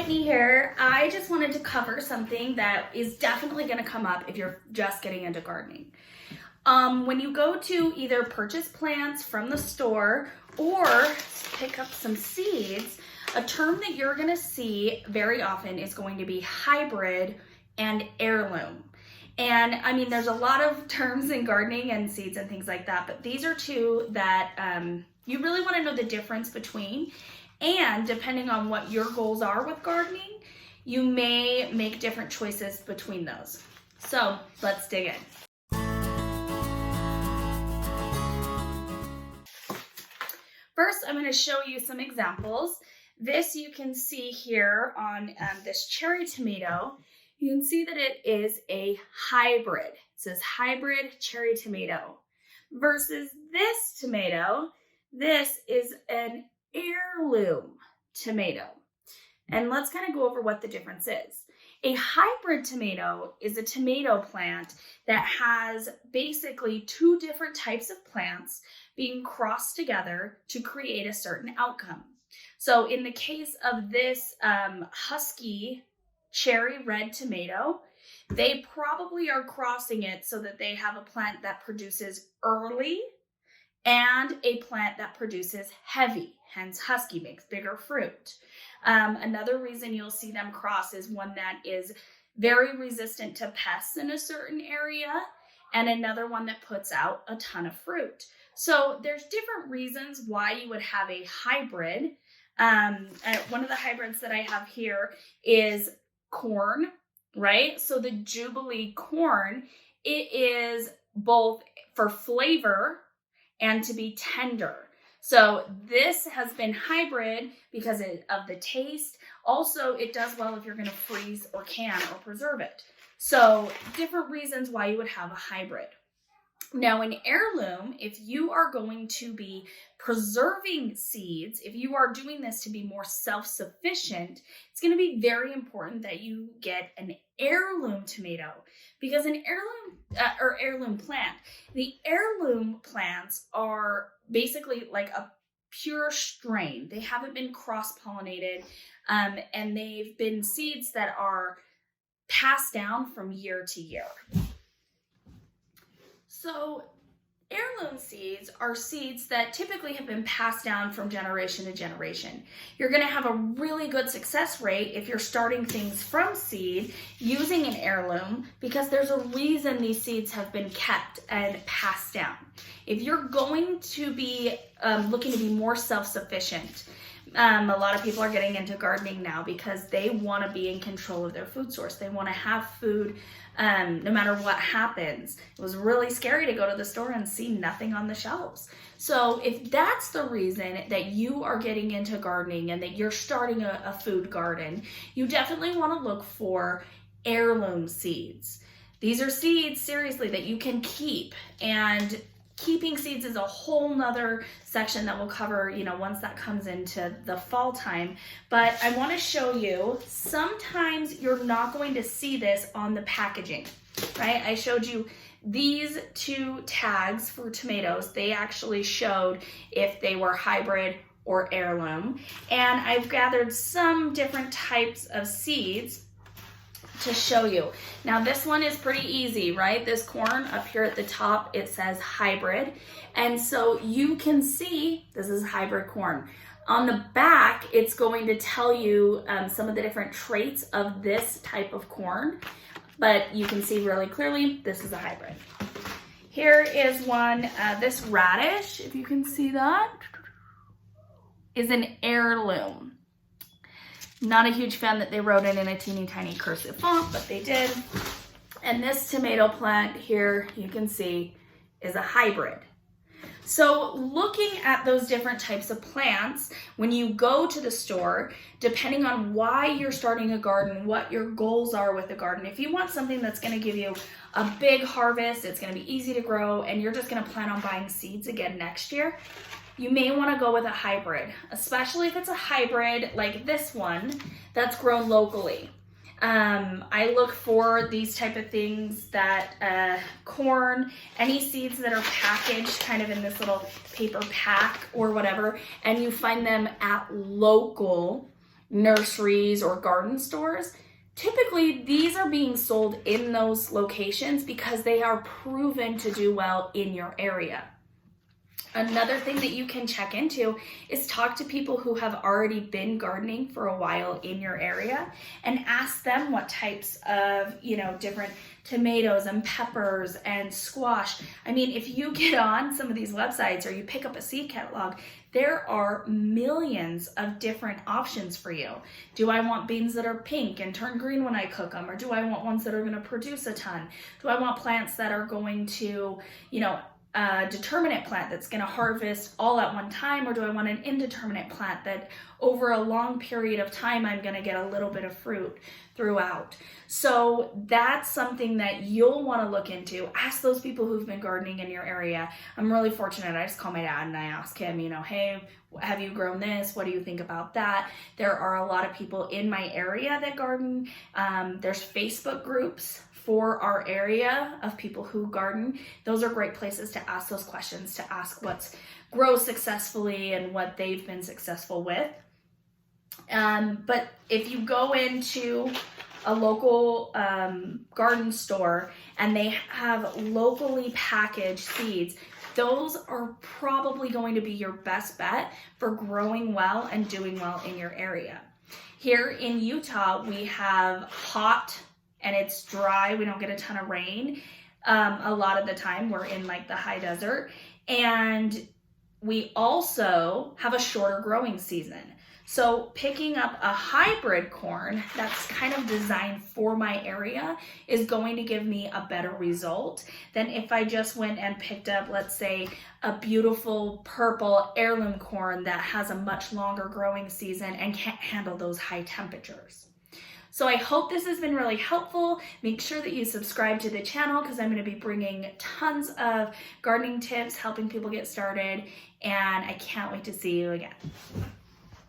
Whitney here. I just wanted to cover something that is definitely going to come up if you're just getting into gardening. When you go to either purchase plants from the store or pick up some seeds, a term that you're going to see very often is going to be hybrid and heirloom. And I mean, there's a lot of terms in gardening and seeds and things like that, but these are two that you really want to know the difference between. And depending on what your goals are with gardening, you may make different choices between those. So let's dig in. First, I'm going to show you some examples. This you can see here on this cherry tomato. You can see that it is a hybrid. It says hybrid cherry tomato. Versus this tomato, this is an heirloom tomato. And let's kind of go over what the difference is. A hybrid tomato is a tomato plant that has basically two different types of plants being crossed together to create a certain outcome. So in the case of this husky cherry red tomato, they probably are crossing it so that they have a plant that produces early and a plant that produces heavy, hence husky makes bigger fruit. Another reason you'll see them cross is one that is very resistant to pests in a certain area, and another one that puts out a ton of fruit. So there's different reasons why you would have a hybrid. One of the hybrids that I have here is corn, right? So the Jubilee corn, it is both for flavor and to be tender. So this has been hybrid because of the taste. Also, it does well if you're going to freeze or can or preserve it. So different reasons why you would have a hybrid. Now in heirloom, if you are going to be preserving seeds, if you are doing this to be more self-sufficient, it's going to be very important that you get an heirloom tomato, because an heirloom plant, the heirloom plants are basically like a pure strain. They haven't been cross-pollinated, and they've been seeds that are passed down from year to year. So heirloom seeds are seeds that typically have been passed down from generation to generation. You're going to have a really good success rate if you're starting things from seed using an heirloom, because there's a reason these seeds have been kept and passed down. If you're going to be looking to be more self-sufficient, a lot of people are getting into gardening now because they want to be in control of their food source. They want to have food no matter what happens. It was really scary to go to the store and see nothing on the shelves. So if that's the reason that you are getting into gardening and that you're starting a food garden, you definitely want to look for heirloom seeds. These are seeds, seriously, that you can keep, and keeping seeds is a whole nother section that we'll cover, once that comes into the fall time. But I want to show you, sometimes you're not going to see this on the packaging, right? I showed you these two tags for tomatoes. They actually showed if they were hybrid or heirloom. And I've gathered some different types of seeds to show you. Now this one is pretty easy, right? This corn up here at the top, it says hybrid. And so you can see this is hybrid corn. On the back, it's going to tell you some of the different traits of this type of corn, but you can see really clearly this is a hybrid. Here is one, this radish, if you can see that, is an heirloom. Not a huge fan that they wrote it in a teeny tiny cursive font, but they did. And this tomato plant here, you can see, is a hybrid. So looking at those different types of plants, when you go to the store, depending on why you're starting a garden, what your goals are with the garden, if you want something that's going to give you a big harvest, it's going to be easy to grow, and you're just going to plan on buying seeds again next year, you may want to go with a hybrid, especially if it's a hybrid like this one that's grown locally. I look for these type of things that corn, any seeds that are packaged kind of in this little paper pack or whatever, and you find them at local nurseries or garden stores, typically these are being sold in those locations because they are proven to do well in your area. Another thing that you can check into is talk to people who have already been gardening for a while in your area and ask them what types of, different tomatoes and peppers and squash. I mean, if you get on some of these websites or you pick up a seed catalog, there are millions of different options for you. Do I want beans that are pink and turn green when I cook them? Or do I want ones that are going to produce a ton? Do I want plants that are going to, a determinate plant that's going to harvest all at one time, or do I want an indeterminate plant that over a long period of time I'm going to get a little bit of fruit throughout? So that's something that you'll want to look into. Ask those people who've been gardening in your area. I'm really fortunate. I just call my dad and I ask him, hey, have you grown this? What do you think about that? There are a lot of people in my area that garden. There's Facebook groups for our area of people who garden. Those are great places to ask those questions, to ask what's grows successfully and what they've been successful with. But if you go into a local garden store and they have locally packaged seeds, those are probably going to be your best bet for growing well and doing well in your area. Here in Utah, we have hot and it's dry. We don't get a ton of rain. A lot of the time we're in like the high desert, and we also have a shorter growing season. So picking up a hybrid corn that's kind of designed for my area is going to give me a better result than if I just went and picked up, let's say, a beautiful purple heirloom corn that has a much longer growing season and can't handle those high temperatures. So I hope this has been really helpful. Make sure that you subscribe to the channel because I'm going to be bringing tons of gardening tips, helping people get started, and I can't wait to see you again.